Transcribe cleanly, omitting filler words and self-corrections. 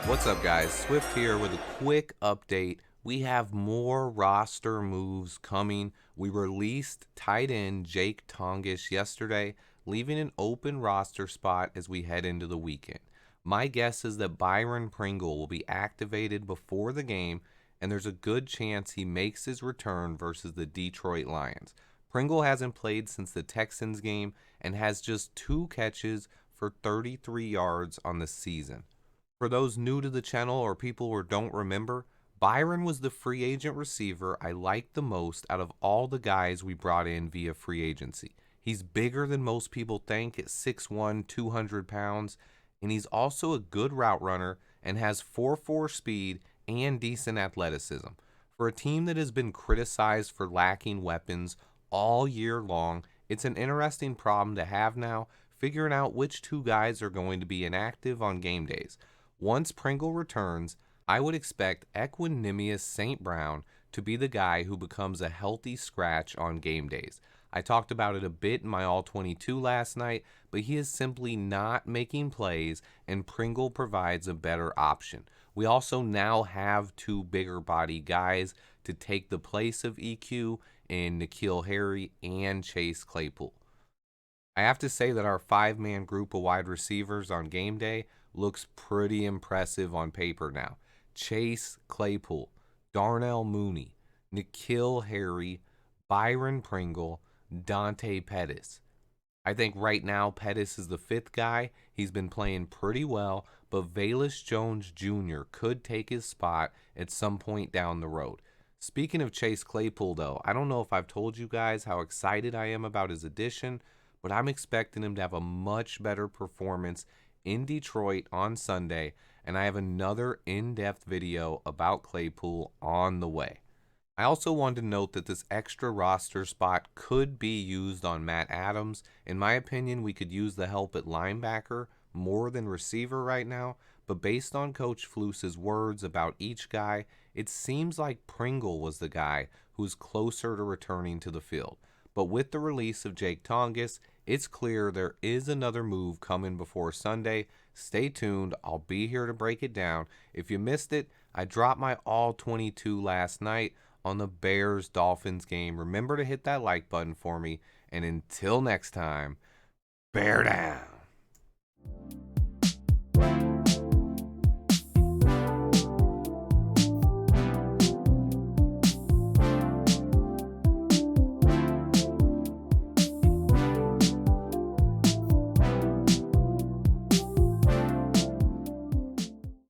What's up, guys? Swift here with a quick update. We have more roster moves coming. We released tight end Jake Tongish yesterday, leaving an open roster spot as we head into the weekend. My guess is that Byron Pringle will be activated before the game, and there's a good chance he makes his return versus the Detroit Lions. Pringle hasn't played since the Texans game and has just 2 catches for 33 yards on the season. For those new to the channel or people who don't remember, Byron was the free agent receiver I liked the most out of all the guys we brought in via free agency. He's bigger than most people think at 6'1", 200 pounds, and he's also a good route runner and has 4.4 speed and decent athleticism. For a team that has been criticized for lacking weapons all year long, it's an interesting problem to have now, figuring out which two guys are going to be inactive on game days. Once Pringle returns, I would expect Equanimeous St. Brown to be the guy who becomes a healthy scratch on game days. I talked about it a bit in my All-22 last night, but he is simply not making plays, and Pringle provides a better option. We also now have two bigger body guys to take the place of EQ in N'Keal Harry and Chase Claypool. I have to say that our 5-man group of wide receivers on game day looks pretty impressive on paper now. Chase Claypool, Darnell Mooney, N'Keal Harry, Byron Pringle, Dante Pettis. I think right now Pettis is the 5th guy. He's been playing pretty well, but Velus Jones Jr. could take his spot at some point down the road. Speaking of Chase Claypool, though, I don't know if I've told you guys how excited I am about his addition, but I'm expecting him to have a much better performance in Detroit on Sunday, and I have another in-depth video about Claypool on the way. I also wanted to note that this extra roster spot could be used on Matt Adams. In my opinion, we could use the help at linebacker more than receiver right now, but based on Coach Fluce's words about each guy, it seems like Pringle was the guy who's closer to returning to the field. But with the release of Jake Tongish, it's clear there is another move coming before Sunday. Stay tuned. I'll be here to break it down. If you missed it, I dropped my All-22 last night on the Bears-Dolphins game. Remember to hit that like button for me. And until next time, bear down.